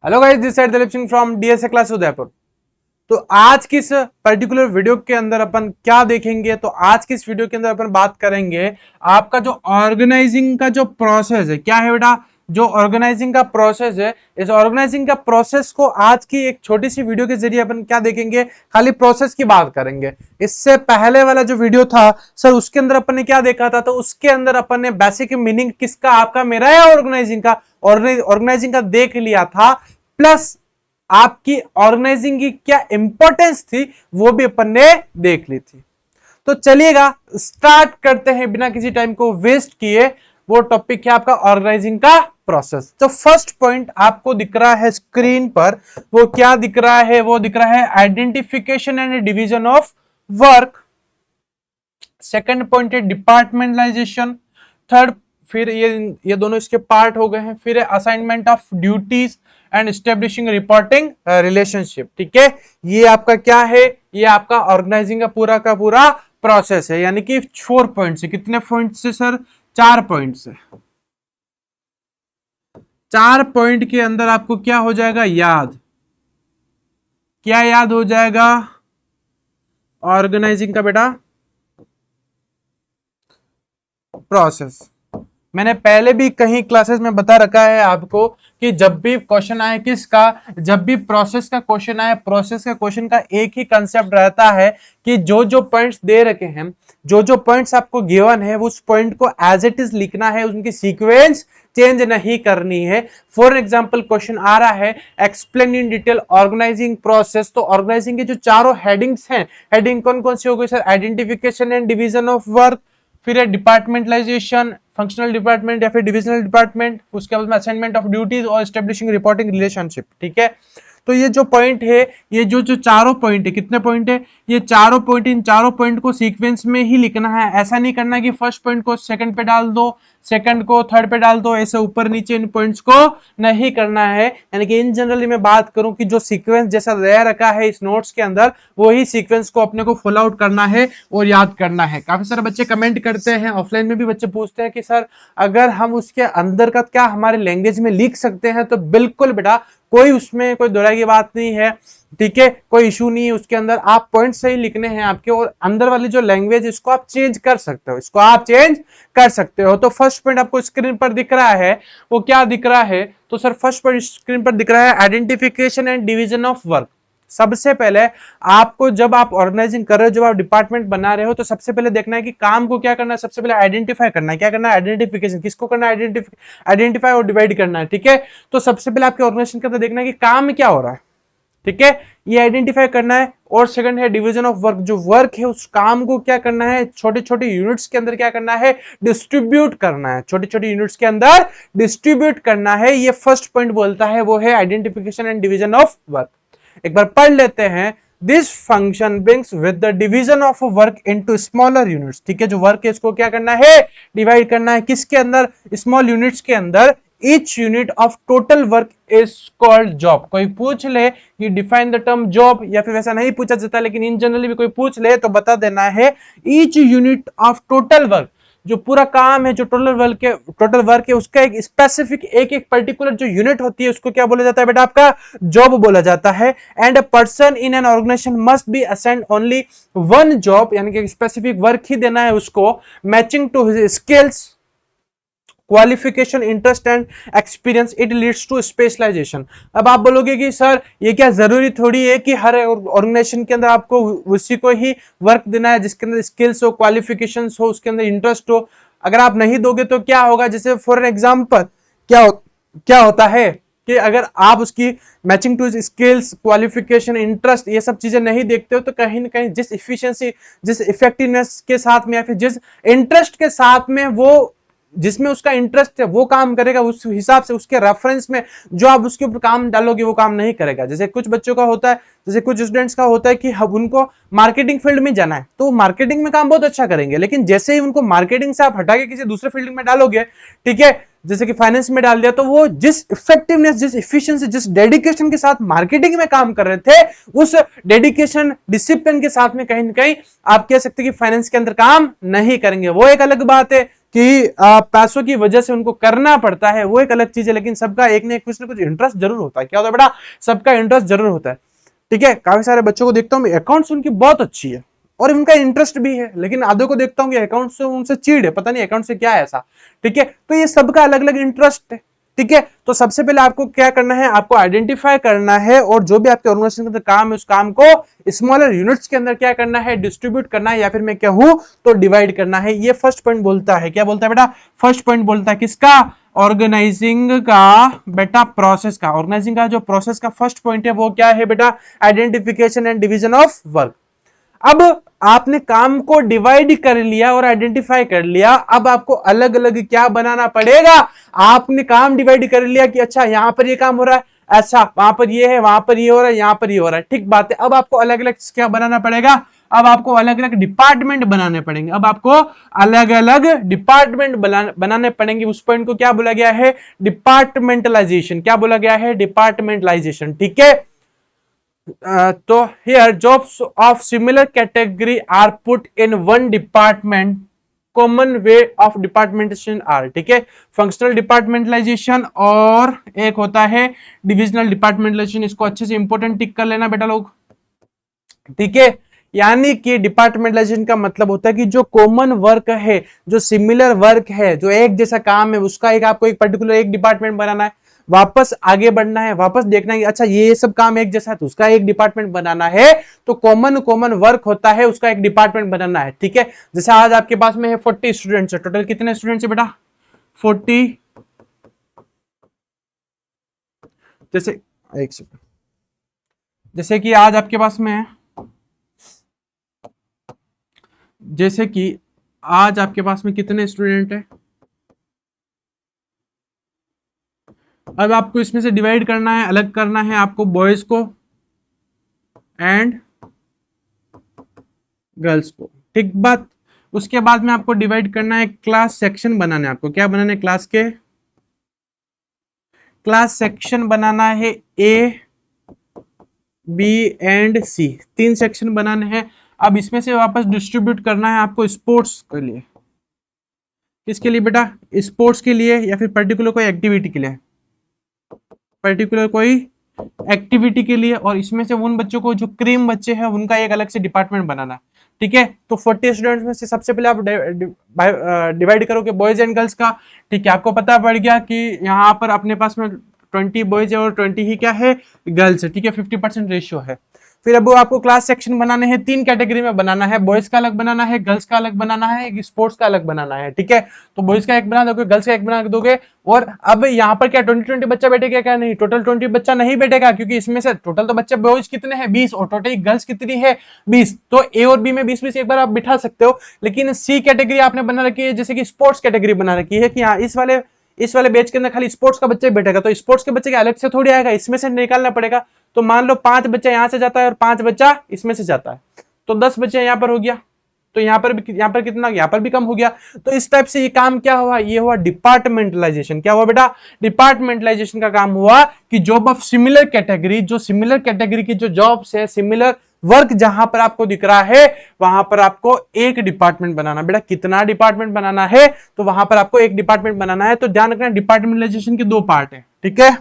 Hello guys, this side Dilip Singh from DSA class Udaipur. तो आज की इस पर्टिकुलर वीडियो के अंदर अपन क्या देखेंगे, तो आज की इस वीडियो के अंदर अपन बात करेंगे आपका जो ऑर्गेनाइजिंग का जो प्रोसेस है। क्या है बेटा? जो ऑर्गेनाइजिंग का प्रोसेस है, इस ऑर्गेनाइजिंग का प्रोसेस को आज की एक छोटी सी वीडियो के जरिए अपन क्या देखेंगे, खाली प्रोसेस की बात करेंगे। इससे पहले वाला जो वीडियो था सर, उसके अंदर अपन ने क्या देखा था, तो उसके अंदर अपन ने बेसिक मीनिंग किसका, आपका मेरा या ऑर्गेनाइजिंग का, ऑर्गेनाइजिंग का देख लिया था। प्लस आपकी ऑर्गेनाइजिंग की क्या इंपॉर्टेंस थी वो भी अपन ने देख ली थी। तो चलिएगा स्टार्ट करते हैं बिना किसी टाइम को वेस्ट किए। वो टॉपिक है आपका ऑर्गेनाइजिंग का प्रोसेस। तो फर्स्ट पॉइंट आपको दिख रहा है स्क्रीन पर, वो क्या दिख रहा है? वो दिख रहा है identification and division of work. Second point है डिपार्टमेंटलाइजेशन। थर्ड, फिर ये दोनों इसके पार्ट हो गए हैं। फिर है assignment of duties and establishing reporting relationship. ठीक है, ये आपका क्या है? ये आपका ऑर्गेनाइजिंग का पूरा प्रोसेस है। यानी कि 4 पॉइंट से, कितने पॉइंट से सर? 4 पॉइंट से। 4 पॉइंट के अंदर आपको क्या हो जाएगा याद? क्या याद हो जाएगा ऑर्गेनाइजिंग का बेटा? प्रोसेस। मैंने पहले भी कहीं क्लासेस में बता रखा है आपको कि जब भी क्वेश्चन आए किसका, जब भी प्रोसेस का क्वेश्चन आए, प्रोसेस का क्वेश्चन का एक ही कंसेप्ट रहता है कि जो जो पॉइंट्स दे रखे हैं, जो जो पॉइंट्स आपको गिवन है, उस पॉइंट को एज इट इज लिखना है, उनकी सीक्वेंस चेंज नहीं करनी है। फॉर एग्जाम्पल क्वेश्चन आ रहा है explain in detail organising process, तो ऑर्गेनाइजिंग के जो चारों हेडिंग्स हैं, हेडिंग कौन कौन सी हो गई sir? Identification and division of work, फिर है डिपार्टमेंटलाइजेशन, फंक्शनल डिपार्टमेंट या फिर डिविजनल डिपार्टमेंट, उसके बाद में असाइनमेंट ऑफ ड्यूटीज और एस्टेब्लिशिंग रिपोर्टिंग रिलेशनशिप। ठीक है, तो ये जो पॉइंट है, ये जो जो चारों पॉइंट है, कितने पॉइंट है? ये चारों पॉइंट, इन चारों पॉइंट को सीक्वेंस में ही लिखना है। ऐसा नहीं करना कि फर्स्ट पॉइंट को सेकंड पे डाल दो, सेकंड को थर्ड पे डाल दो, ऐसे ऊपर नीचे इन पॉइंट्स को नहीं करना है। यानी कि इन जनरली मैं बात करूं कि जो सीक्वेंस जैसा दे रखा है इस नोट्स के अंदर, वही सीक्वेंस को अपने को फॉलो आउट करना है और याद करना है। काफी सारे बच्चे कमेंट करते हैं, ऑफलाइन में भी बच्चे पूछते हैं कि सर अगर हम उसके अंदर का क्या हमारे लैंग्वेज में लिख सकते हैं? तो बिल्कुल बेटा, कोई उसमें कोई दोहराई की बात नहीं है। ठीक है, कोई इशू नहीं है उसके अंदर। आप पॉइंट सही लिखने हैं आपके, और अंदर वाली जो लैंग्वेज इसको आप चेंज कर सकते हो, इसको आप चेंज कर सकते हो। तो फर्स्ट पॉइंट आपको स्क्रीन पर दिख रहा है, वो क्या दिख रहा है? तो सर फर्स्ट पॉइंट स्क्रीन पर दिख रहा है identification and division of work. सबसे पहले आपको, जब आप ऑर्गेनाइजिंग कर रहे हो, जब आप डिपार्टमेंट बना रहे हो, तो सबसे पहले देखना है कि काम को क्या करना है। सबसे पहले आइडेंटिफाई करना है। क्या करना है? आइडेंटिफिकेशन। किसको करना है? आइडेंटिफाई और डिवाइड करना है। ठीक है, तो सबसे पहले आपके ऑर्गेनाइजेशन के अंदर देखना है कि काम क्या हो रहा है। ठीक है, ये आइडेंटिफाई करना है। और सेकंड है डिवीजन ऑफ वर्क। जो वर्क है उस काम को क्या करना है? छोटे छोटे यूनिट्स के अंदर क्या करना है? डिस्ट्रीब्यूट करना है। छोटे छोटे यूनिट्स के अंदर डिस्ट्रीब्यूट करना है। ये फर्स्ट पॉइंट बोलता है, वो है identification and division of work. एक बार पढ़ लेते हैं। This function brings with the division of work into smaller units. ठीक है, जो वर्क है इसको क्या करना है? डिवाइड करना है। किसके अंदर? स्मॉल यूनिट्स के अंदर। Each unit of total work is called job. कोई पूछ ले कि डिफाइन द टर्म जॉब, या फिर वैसा नहीं पूछा जाता, लेकिन इन जनरली भी कोई पूछ ले तो बता देना है each unit of total work. जो पूरा काम है, जो टोटल वर्क है, उसका एक स्पेसिफिक, एक एक पर्टिकुलर जो यूनिट होती है, उसको क्या बोला जाता है बेटा? आपका जॉब बोला जाता है। And a person in an organisation must be assigned only one job, यानी कि स्पेसिफिक वर्क ही देना है उसको, matching to his skills, qualification, interest and experience. It leads to specialisation. अब आप बोलोगे कि सर ये क्या जरूरी थोड़ी है कि हर ऑर्गेनाइजेशन के अंदर आपको उसी को ही वर्क देना है जिसके अंदर स्किल्स हो, क्वालिफिकेशंस हो, उसके अंदर इंटरेस्ट हो। अगर आप नहीं दोगे तो क्या होगा? जैसे फॉर एग्जांपल क्या होता है कि अगर आप उसकी matching to skills, qualification, interest, ये सब चीजें नहीं देखते हो, तो कहीं ना कहीं जिस इफिशियंसी, जिस इफेक्टिवनेस के साथ में, या फिर जिस इंटरेस्ट के साथ में वो, जिसमें उसका इंटरेस्ट है वो काम करेगा, उस हिसाब से उसके रेफरेंस में जो आप उसके ऊपर काम डालोगे वो काम नहीं करेगा। जैसे कुछ बच्चों का होता है, जैसे कुछ स्टूडेंट्स का होता है कि अब उनको मार्केटिंग फील्ड में जाना है, तो मार्केटिंग में काम बहुत अच्छा करेंगे, लेकिन जैसे ही उनको मार्केटिंग से आप हटा के किसी दूसरे फील्ड में डालोगे, ठीक है, जैसे कि फाइनेंस में डाल दिया, तो वो जिस इफेक्टिवनेस, जिस इफिशिएंसी, जिस डेडिकेशन के साथ मार्केटिंग में काम कर रहे थे, उस डेडिकेशन, डिसिप्लिन के साथ में कहीं ना कहीं आप कह सकते हैं कि फाइनेंस के अंदर काम नहीं करेंगे। वो एक अलग बात है। कि पैसों की वजह से उनको करना पड़ता है, वो एक अलग चीज है, लेकिन सबका एक ना कुछ इंटरेस्ट जरूर होता है। क्या होता है बेटा, सबका इंटरेस्ट जरूर होता है। ठीक है, काफी सारे बच्चों को देखता हूँ अकाउंट्स उनकी बहुत अच्छी है और उनका इंटरेस्ट भी है, लेकिन आधे को देखता हूँ कि अकाउंट से उनसे चीड़ है, पता नहीं अकाउंट से क्या है ऐसा। ठीक है, तो ये सबका अलग अलग इंटरेस्ट है। ठीक है, तो सबसे पहले आपको क्या करना है, आपको आइडेंटिफाई करना है और जो भी आपके ऑर्गेनाइजेशन के अंदर काम है उस काम को स्मॉलर यूनिट्स के अंदर क्या करना है, डिस्ट्रीब्यूट करना है, या फिर मैं कहूं तो डिवाइड करना है। ये फर्स्ट पॉइंट बोलता है, क्या बोलता है बेटा, फर्स्ट पॉइंट बोलता है किसका, ऑर्गेनाइजिंग का बेटा, प्रोसेस का। ऑर्गेनाइजिंग का जो प्रोसेस का फर्स्ट पॉइंट है वो क्या है बेटा, identification and division of work. अब आपने काम को डिवाइड कर लिया और आइडेंटिफाई कर लिया, अब आपको अलग अलग क्या बनाना पड़ेगा, आपने काम डिवाइड कर लिया कि अच्छा यहां पर ये काम हो रहा है, अच्छा वहां पर ये है, वहां पर ये हो रहा है, यहां पर ये हो रहा है, ठीक बात है। अब आपको अलग अलग क्या बनाना पड़ेगा, अब आपको अलग अलग डिपार्टमेंट बनाने पड़ेंगे, अब आपको अलग अलग डिपार्टमेंट बनाने पड़ेंगे। उस पॉइंट को क्या बोला गया है, डिपार्टमेंटलाइजेशन। क्या बोला गया है, डिपार्टमेंटलाइजेशन। ठीक है, तो here jobs of similar category are put in one department, common way of departmentation are। ठीक है, फंक्शनल डिपार्टमेंटलाइजेशन और एक होता है डिविजनल डिपार्टमेंटलाइजेशन। इसको अच्छे से इंपॉर्टेंट टिक कर लेना बेटा लोग। ठीक है, यानी कि डिपार्टमेंटलाइजेशन का मतलब होता है कि जो कॉमन वर्क है, जो सिमिलर वर्क है, जो एक जैसा काम है, उसका एक आपको एक पर्टिकुलर एक डिपार्टमेंट बनाना है, वापस आगे बढ़ना है, वापस देखना है अच्छा ये सब काम एक जैसा है तो उसका एक डिपार्टमेंट बनाना है। तो कॉमन कॉमन वर्क होता है उसका एक डिपार्टमेंट बनाना है। ठीक है, जैसे आज आपके पास में है 40 स्टूडेंट्स है, टोटल कितने स्टूडेंट्स है बेटा, 40। जैसे एक सेकंड, जैसे कि आज आपके पास में है, जैसे कि आज आपके पास में कितने स्टूडेंट है, अब आपको इसमें से डिवाइड करना है, अलग करना है आपको बॉयज को एंड गर्ल्स को। ठीक बात, उसके बाद में आपको डिवाइड करना है, क्लास सेक्शन बनाना है आपको। क्या बनाना है, क्लास के क्लास सेक्शन बनाना है, ए बी एंड सी, तीन सेक्शन बनाने हैं। अब इसमें से वापस डिस्ट्रीब्यूट करना है आपको स्पोर्ट्स के लिए। किसके लिए बेटा, स्पोर्ट्स के लिए या फिर पर्टिकुलर कोई एक्टिविटी के लिए, पर्टिकुलर कोई एक्टिविटी के लिए। और इसमें से उन बच्चों को जो क्रीम बच्चे हैं उनका एक अलग से डिपार्टमेंट बनाना है। ठीक है, तो 40 स्टूडेंट्स में से सबसे पहले आप डिवाइड करोगे बॉयज एंड गर्ल्स का। ठीक है, आपको पता पड़ गया कि यहाँ पर अपने पास में 20 बॉयज है और 20 ही क्या है, गर्ल्स है। ठीक है, 50% रेशियो है। फिर अब आपको क्लास सेक्शन बनाने हैं, तीन कैटेगरी में बनाना है, बॉयज का अलग बनाना है, गर्ल्स का अलग बनाना है, स्पोर्ट्स का अलग बनाना है। ठीक है, तो बॉयज का एक बना दोगे, गर्ल्स का एक बना दोगे। और अब यहाँ पर क्या 20-20 बच्चा बैठेगा, क्या नहीं, टोटल 20 बच्चा नहीं बैठेगा, क्योंकि इसमें से टोटल तो बच्चे बॉयज कितने हैं 20 और टोटल गर्ल्स कितनी है 20। तो ए और बी में 20-20 एक बार आप बिठा सकते हो। लेकिन सी कैटेगरी आपने बना रखी है, जैसे कि स्पोर्ट्स कैटेगरी बना रखी है कि हाँ इस वाले बैच के अंदर खाली स्पोर्ट्स का बच्चा बैठेगा, तो स्पोर्ट्स के बच्चे के अलग से थोड़ी आएगा, इसमें से निकालना पड़ेगा। तो मान लो 5 बच्चा यहां से जाता है और 5 बच्चा इसमें से जाता है, तो 10 बच्चे यहां पर हो गया। तो यहाँ पर कितना, यहाँ पर भी कम हो गया। तो इस टाइप से ये काम क्या हुआ, ये हुआ डिपार्टमेंटलाइजेशन। क्या हुआ बेटा, डिपार्टमेंटलाइजेशन का काम हुआ कि जॉब ऑफ सिमिलर कैटेगरी, जो सिमिलर कैटेगरी की जो जॉब्स है, सिमिलर वर्क जहां पर आपको दिख रहा है वहां पर आपको एक डिपार्टमेंट बनाना। बेटा कितना डिपार्टमेंट बनाना है, तो वहां पर आपको एक डिपार्टमेंट बनाना है। तो ध्यान रखना डिपार्टमेंटलाइजेशन के दो पार्ट है। ठीक है,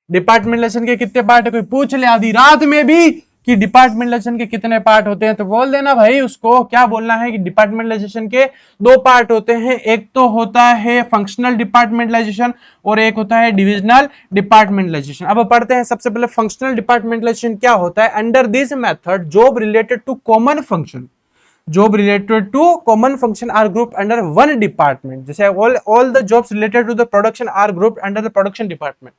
डिपार्टमेंटलाइजेशन के कितने पार्ट है, कोई पूछ ले आधी रात में भी कि डिपार्टमेंटलाइजेशन के कितने पार्ट होते हैं, तो बोल देना भाई, उसको क्या बोलना है कि डिपार्टमेंटलाइजेशन के दो पार्ट होते हैं, एक तो होता है फंक्शनल डिपार्टमेंटलाइजेशन और एक होता है डिविजनल डिपार्टमेंटलाइजेशन। अब पढ़ते हैं सबसे पहले फंक्शनल डिपार्टमेंटलाइजेशन क्या होता है। Under this method job related to common function, job related to common function are grouped under one department। जैसे all the jobs related to the production are grouped under the production department।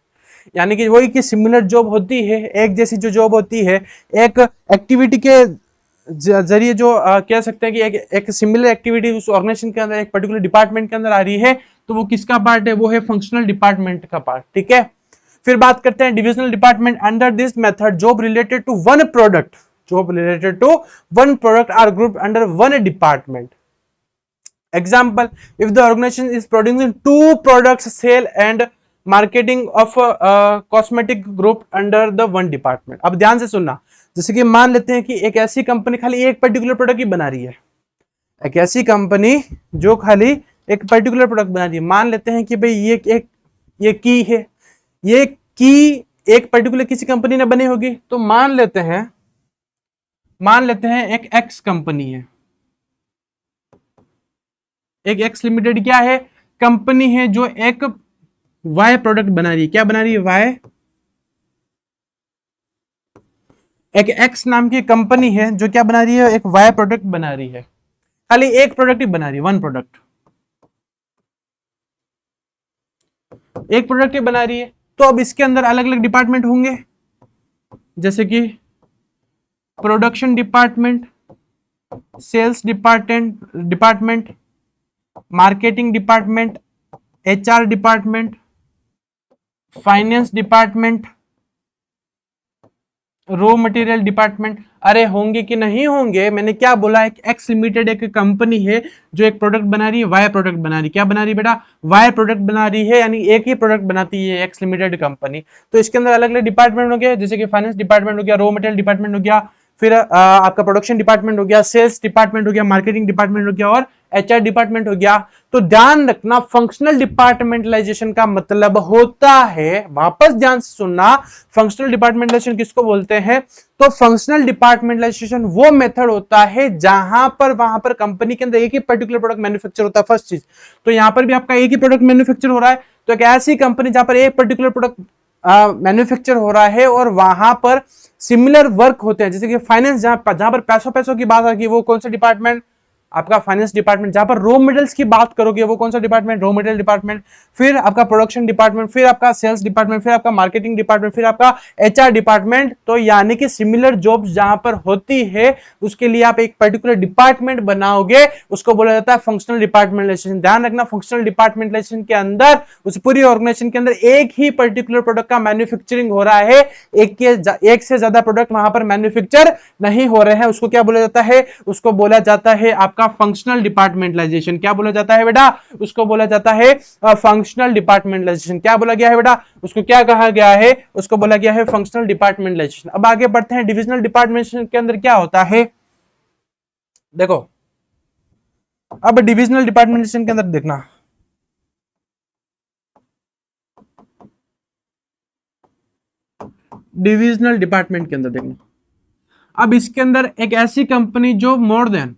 यानी कि वही की similar job होती है, एक जैसी जो जॉब होती है, एक एक्टिविटी के जरिए जो कह सकते हैं कि एक सिमिलर एक्टिविटी उस ऑर्गेनाइजेशन के अंदर एक पर्टिकुलर डिपार्टमेंट के अंदर आ रही है, तो वो किसका पार्ट है, वो है फंक्शनल डिपार्टमेंट का पार्ट। ठीक है, फिर बात करते हैं divisional department. Under this method job related to one product, job related to one product are grouped under one department। Example, if the organization is producing two products, sale and marketing of cosmetic group under the one department। अब ध्यान से सुनना, जैसे कि मान लेते हैं कि एक ऐसी कंपनी खाली एक पर्टिकुलर प्रोडक्ट ही बना रही है, एक ऐसी कंपनी जो खाली एक पर्टिकुलर प्रोडक्ट बना रही है। मान लेते हैं कि भाई ये की है, ये की एक पर्टिकुलर किसी कंपनी ने बनी होगी, तो मान लेते हैं एक एक्स कंपनी है, एक एक्स लिमिटेड क्या है, कंपनी है जो एक वाई प्रोडक्ट बना रही है। क्या बना रही है? वाई। एक एक्स नाम की कंपनी है जो क्या बना रही है, एक वाई प्रोडक्ट बना रही है। खाली एक प्रोडक्ट ही बना रही है, वन प्रोडक्ट, एक प्रोडक्ट ही बना रही है। तो अब इसके अंदर अलग अलग डिपार्टमेंट होंगे, जैसे कि production department, sales department, marketing department, HR department, finance department, raw material department. अरे होंगे कि नहीं होंगे? मैंने क्या बोला, एक एक्स लिमिटेड एक कंपनी है जो एक प्रोडक्ट बना रही है, वाई प्रोडक्ट बना रही है। क्या बना रही है बेटा? वाई प्रोडक्ट बना रही है, यानी एक ही प्रोडक्ट बनाती है एक्स लिमिटेड कंपनी। तो इसके अंदर अलग अलग डिपार्टमेंट हो गए, जैसे कि फाइनेंस डिपार्टमेंट हो गया, रॉ मटेरियल डिपार्टमेंट हो गया, फिर आपका प्रोडक्शन डिपार्टमेंट हो गया, सेल्स डिपार्टमेंट हो गया, मार्केटिंग डिपार्टमेंट हो गया और एचआर डिपार्टमेंट हो गया। तो ध्यान रखना, फंक्शनल डिपार्टमेंटलाइजेशन का मतलब होता है, वापस ध्यान से सुनना, फंक्शनल डिपार्टमेंटलाइजेशन किसको बोलते हैं? तो फंक्शनल डिपार्टमेंटलाइजेशन वो मेथड होता है जहां पर वहां पर कंपनी के अंदर एक ही पर्टिकुलर प्रोडक्ट मैन्युफैक्चर होता है। फर्स्ट चीज तो यहां पर भी आपका एक ही प्रोडक्ट मैन्युफैक्चर हो रहा है, तो एक ऐसी कंपनी जहां पर एक पर्टिकुलर प्रोडक्ट मैन्युफैक्चर हो रहा है और वहां पर सिमिलर वर्क होते हैं, जैसे कि फाइनेंस, जहां पर पैसों की बात आएगी, वो कौन सा डिपार्टमेंट? आपका फाइनेंस डिपार्टमेंट। जहां पर रॉ मटेरियल्स की बात करोगे, वो कौन सा डिपार्टमेंट? Raw material department. फिर आपका प्रोडक्शन डिपार्टमेंट, फिर आपका सेल्स डिपार्टमेंट, फिर आपका मार्केटिंग डिपार्टमेंट, फिर आपका एचआर डिपार्टमेंट। तो यानी कि सिमिलर जॉब्स जहां पर होती है, उसके लिए आप एक पर्टिकुलर डिपार्टमेंट बनाओगे, उसको बोला जाता है फंक्शनल डिपार्टमेंटलाइजेशन। ध्यान रखना, फंक्शनल डिपार्टमेंटलाइजेशन के अंदर, उस पूरी ऑर्गेनाइजेशन के अंदर एक ही पर्टिकुलर प्रोडक्ट का मैन्युफैक्चरिंग हो रहा है, एक से ज्यादा प्रोडक्ट वहां पर मैन्युफैक्चर नहीं हो रहे हैं। उसको क्या बोला जाता है? उसको बोला जाता है आपका फंक्शनल डिपार्टमेंटलाइजेशन। क्या बोला जाता है बेटा? उसको बोला जाता है फंक्शनल डिपार्टमेंटलाइजेशन। क्या बोला गया है बेटा? उसको क्या कहा गया है? उसको बोला गया है फंक्शनल डिपार्टमेंटलाइजेशन। अब आगे बढ़ते हैं, डिविजनल डिपार्टमेंटेशन के अंदर क्या होता है, देखो। अब डिविजनल डिपार्टमेंटेशन के अंदर देखना, डिविजनल डिपार्टमेंट के अंदर देखना, अब इसके अंदर एक ऐसी कंपनी जो मोर देन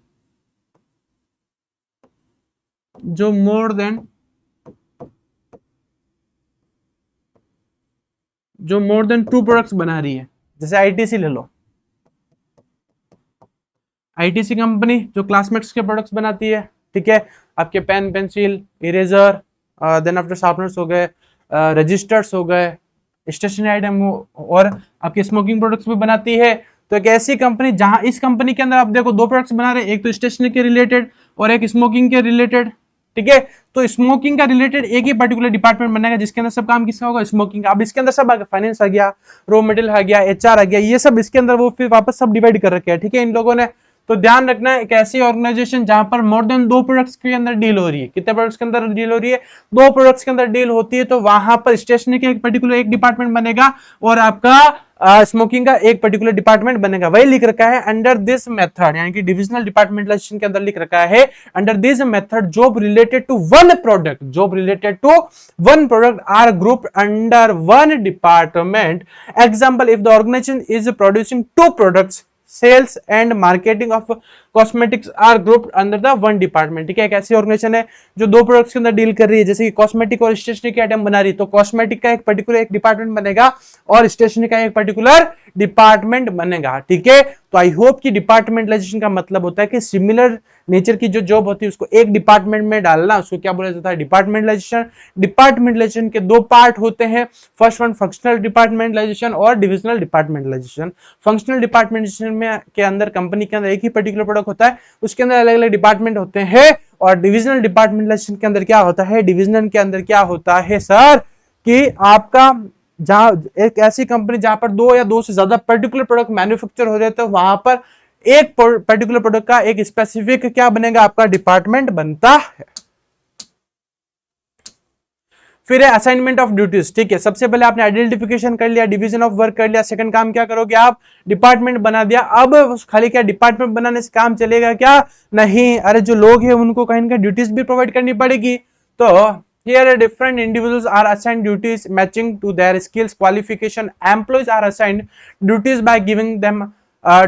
टू प्रोडक्ट्स बना रही है, जैसे आईटीसी ले लो। आईटीसी कंपनी जो क्लासमेट्स के प्रोडक्ट्स बनाती है, ठीक है, आपके pen, pencil, eraser, then after sharpeners हो गए, रजिस्टर्स हो गए, स्टेशनरी आइटम, और आपके स्मोकिंग प्रोडक्ट्स भी बनाती है। तो एक ऐसी कंपनी जहां इस कंपनी के अंदर आप देखो दो प्रोडक्ट्स बना रहे हैं, एक तो स्टेशनरी के रिलेटेड और एक स्मोकिंग के रिलेटेड, ठीक है। तो स्मोकिंग का रिलेटेड एक ही पर्टिकुलर डिपार्टमेंट बनेगा जिसके अंदर सब काम किसका होगा? स्मोकिंग का। अब इसके अंदर सब आ गया, फाइनेंस आ गया, रॉ मटेरियल आ गया, एचआर आ गया, ये सब इसके अंदर वो फिर वापस सब डिवाइड कर रखे हैं, ठीक है, इन लोगों ने। तो ध्यान रखना, एक ऐसी ऑर्गेनाइजेशन जहां पर मोर देन दो प्रोडक्ट्स के अंदर डील हो रही है। कितने प्रोडक्ट्स के अंदर डील हो रही है? दो प्रोडक्ट्स के अंदर डील होती है, तो वहां पर स्टेशनरी का एक पर्टिकुलर एक डिपार्टमेंट बनेगा और आपका स्मोकिंग का एक पर्टिकुलर डिपार्टमेंट बनेगा। वही लिख रखा है अंडर दिस मेथड, यानी कि डिविजनल डिपार्टमेंटलाइजेशन के अंदर लिख रखा है under this method job related to one product, job related to one product are group under one department. Example, if the organisation is producing two products, sales and marketing of cosmetics are group under the one department. ठीक है, एक ऐसी organisation है जो दो products के अंदर deal कर रही है, जैसे कि कॉस्मेटिक और स्टेशनरी के आइटम बना रही है, तो कॉस्मेटिक का एक पर्टिकुलर एक डिपार्टमेंट बनेगा और स्टेशनरी का एक पर्टिकुलर डिपार्टमेंट बनेगा, ठीक है। तो आई होप कि डिपार्टमेंटलाइजेशन का मतलब होता है कि सिमिलर नेचर की जो जॉब होती है उसको एक डिपार्टमेंट में डालना, उसको क्या बोला जाता है? डिपार्टमेंटलाइजेशन। डिपार्टमेंटलाइजेशन के दो पार्ट होते हैं, फर्स्ट वन फंक्शनल डिपार्टमेंटलाइजेशन और डिविजनल डिपार्टमेंटलाइजेशन। फंक्शनल डिपार्टमेंटेशन में के अंदर कंपनी के अंदर एक ही पर्टिकुलर प्रोडक्ट होता है, उसके अंदर अलग अलग डिपार्टमेंट होते हैं। और डिविजनल डिपार्टमेंटलाइजेशन के अंदर क्या होता है? डिविजन के अंदर क्या होता है सर, कि आपका जहां एक ऐसी कंपनी जहां पर दो या दो से ज्यादा पर्टिकुलर प्रोडक्ट मैन्युफैक्चर हो रहे थे, वहां पर एक पर्टिकुलर प्रोडक्ट का एक स्पेसिफिक क्या बनेगा? आपका डिपार्टमेंट बनता है। फिर है असाइनमेंट ऑफ ड्यूटीज। ठीक है, सबसे पहले आपने आइडेंटिफिकेशन कर लिया, डिवीजन ऑफ वर्क कर लिया, सेकंड काम क्या करोगे आप, डिपार्टमेंट बना दिया। अब खाली क्या डिपार्टमेंट बनाने से काम चलेगा क्या, नहीं, अरे जो लोग हैं उनको कहीं ना कहीं ड्यूटीज भी प्रोवाइड करनी पड़ेगी। तो here different individuals are assigned duties matching to their skills qualification. Employees are assigned duties by giving them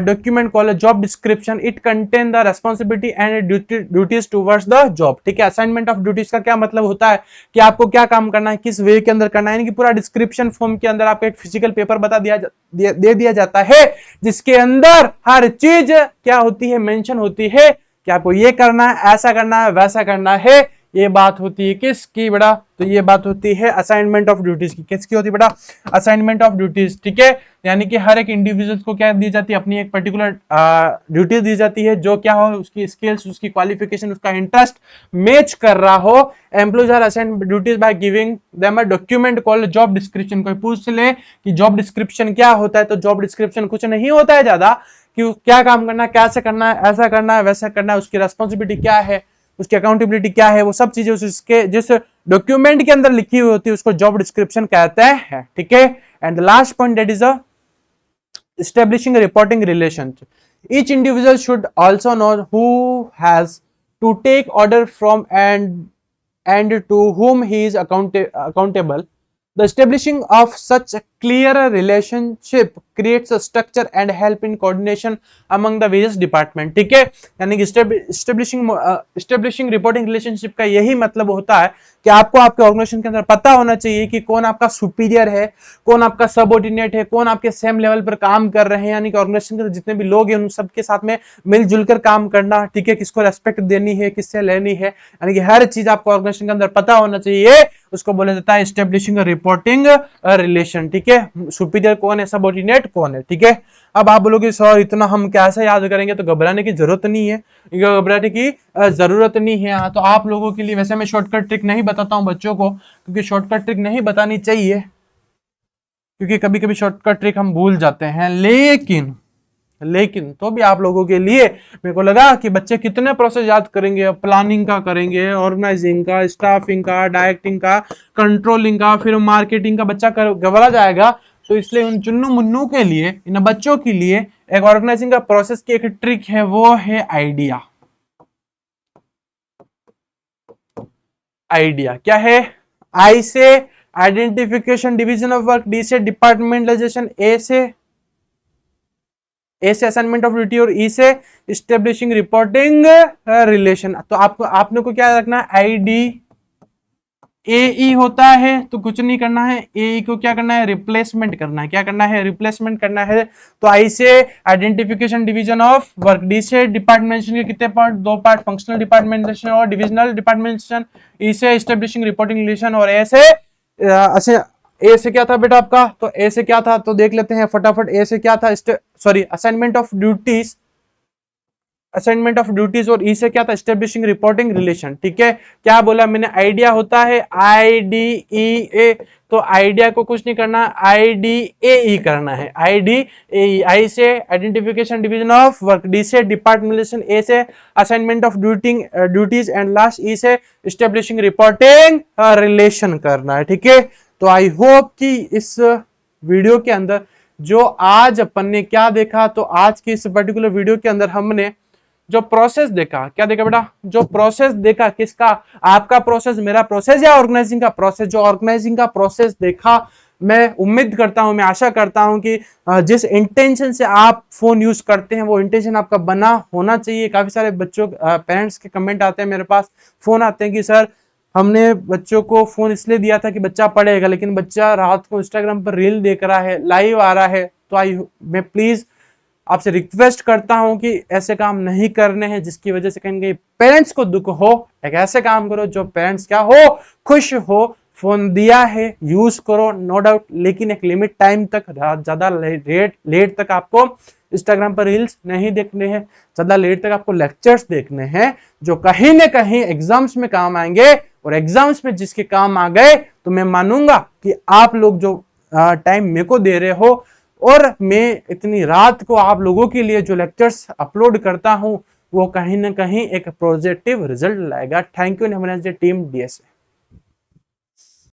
document called a job description. It contain the responsibility and duties towards the job. ठीक है, assignment of duties का क्या मतलब होता है कि आपको क्या काम करना है, किस वे के अंदर करना है, यानी कि पूरा डिस्क्रिप्शन फॉर्म के अंदर आपको एक फिजिकल पेपर बता दे दिया जाता है, जिसके अंदर हर चीज क्या होती है, मेंशन होती है कि आपको ये करना है, ऐसा करना है, वैसा करना है। ये बात होती है किसकी बेटा, तो ये बात होती है असाइनमेंट ऑफ ड्यूटीज की। किसकी होती है बेटा, असाइनमेंट ऑफ ड्यूटीज। ठीक है, यानी कि हर एक इंडिविजुअल को क्या दी जाती है, अपनी एक पर्टिकुलर ड्यूटी दी जाती है, जो क्या हो, उसकी स्किल्स, उसकी क्वालिफिकेशन, उसका इंटरेस्ट मैच कर रहा हो। Employees are assigned duties by giving them a document called job description. कोई पूछ ले कि जॉब डिस्क्रिप्शन क्या होता है, तो जॉब डिस्क्रिप्शन कुछ नहीं होता है ज्यादा, कि क्या काम करना है, कैसे करना है, ऐसा करना है, वैसा करना है, उसकी रेस्पॉन्सिबिलिटी क्या है, उसकी अकाउंटेबिलिटी क्या है, वो सब चीजें उसके जिस डॉक्यूमेंट के अंदर लिखी हुई होती है उसको जॉब डिस्क्रिप्शन कहते हैं। ठीक है, and the last point that is establishing a reporting relationship. Each individual should also know who has to take order from and to whom he is accountable. The establishing of such a clear relationship creates a structure and help in coordination among the various department. ठीक है, यानी कि establishing reporting relationship का यही मतलब होता है कि आपको आपके ऑर्गेनाइजेशन के अंदर पता होना चाहिए कि कौन आपका सुपीरियर है, कौन आपका सबऑर्डिनेट है, कौन आपके सेम लेवल पर काम कर रहे हैं, यानी कि ऑर्गेनाइजेशन के जितने भी लोग हैं उन सबके साथ में मिलजुल कर काम करना। ठीक है, किसको रेस्पेक्ट देनी है, किससे लेनी है, यानी कि हर चीज आपको ऑर्गेनाइजेशन के अंदर पता होना चाहिए, उसको बोला जाता है एस्टेब्लिशिंग रिपोर्टिंग रिलेशन। ठीक है, सुपीरियर कौन है, सबऑर्डिनेट कौन है। ठीक है, अब आप बोलोगे सर इतना हम कैसे याद करेंगे, तो घबराने की जरूरत नहीं है, घबराने की जरूरत नहीं है। तो आप लोगों के लिए वैसे मैं शॉर्टकट ट्रिक नहीं बताता हूं बच्चों को, क्योंकि शॉर्टकट ट्रिक नहीं बतानी चाहिए, क्योंकि कभी कभी शॉर्टकट ट्रिक हम भूल जाते हैं। लेकिन तो भी आप लोगों के लिए मेरे को लगा कि बच्चे कितने प्रोसेस याद करेंगे, प्लानिंग का करेंगे, ऑर्गेनाइजिंग का, स्टाफिंग का, डायरेक्टिंग का, कंट्रोलिंग का, फिर मार्केटिंग का, बच्चा घबरा जाएगा। तो इसलिए उन चुन्नू मुन्नू के लिए, इन बच्चों के लिए एक ऑर्गेनाइजिंग का प्रोसेस की एक ट्रिक है, वो है आइडिया। आइडिया क्या है, आई से identification division of work, D से डिपार्टमेंटलाइजेशन, ए से असाइनमेंट ऑफ ड्यूटी और ई से इस्टेब्लिशिंग रिपोर्टिंग रिलेशन। तो आपको आपने को क्या रखना है, आई डी ए ई होता है तो कुछ नहीं करना है, ए को क्या करना है, रिप्लेसमेंट करना है। क्या करना है, रिप्लेसमेंट करना है। तो आई से identification division of work, D से डिपार्टमेंटेशन के कितने पार्ट, दो पार्ट, फंक्शनल डिपार्टमेंटेशन और डिविजनल डिपार्टमेंटेशन, ई से एस्टेब्लिशिंग रिपोर्टिंग रिलेशन, और ए से ए से क्या था बेटा आपका, तो ए से क्या था, तो देख लेते हैं फटाफट। ए से क्या था, sorry assignment of duties, assignment of duties, और ई से क्या था, एस्टेब्लिशिंग रिपोर्टिंग रिलेशन। ठीक है, क्या बोला मैंने, आइडिया होता है आई डी ई ए, तो आइडिया को कुछ नहीं करना, आई डी ए ई करना है, आई डी ए ई। आई से identification division of work, D से डिपार्टमेंटेशन, ए से assignment of duties, and last ई से एस्टेब्लिशिंग रिपोर्टिंग रिलेशन करना है। ठीक है, तो आई होप कि इस वीडियो के अंदर जो आज अपन ने क्या देखा, तो आज की इस पर्टिकुलर वीडियो के अंदर हमने जो प्रोसेस देखा, क्या देखा बेटा, जो प्रोसेस देखा, किसका, आपका प्रोसेस, मेरा प्रोसेस, या ऑर्गेनाइजिंग का प्रोसेस। जो ऑर्गेनाइजिंग का प्रोसेस देखा, मैं उम्मीद करता हूं, मैं आशा करता हूं कि जिस इंटेंशन से आप फोन यूज करते हैं वो इंटेंशन आपका बना होना चाहिए। काफी सारे बच्चों पेरेंट्स के कमेंट आते हैं, मेरे पास फोन आते हैं कि सर हमने बच्चों को फोन इसलिए दिया था कि बच्चा पढ़ेगा, लेकिन बच्चा रात को इंस्टाग्राम पर रील देख रहा है, लाइव आ रहा है। तो मैं प्लीज आपसे रिक्वेस्ट करता हूं कि ऐसे काम नहीं करने हैं जिसकी वजह से कहीं पेरेंट्स को दुख हो। एक ऐसे काम करो जो पेरेंट्स क्या हो, खुश हो। फोन दिया है, यूज करो, नो डाउट, लेकिन एक लिमिट टाइम तक, ज्यादा लेट तक आपको इंस्टाग्राम पर रील्स नहीं देखने हैं, ज्यादा लेट तक आपको लेक्चर्स देखने हैं जो कहीं ना कहीं एग्जाम्स में काम आएंगे। और एग्जाम्स में जिसके काम आ गए तो मैं मानूंगा कि आप लोग जो टाइम मेरे को दे रहे हो, और मैं इतनी रात को आप लोगों के लिए जो लेक्चर्स अपलोड करता हूं, वो कहीं ना कहीं एक पॉजिटिव रिजल्ट लाएगा। Thank you team DSA.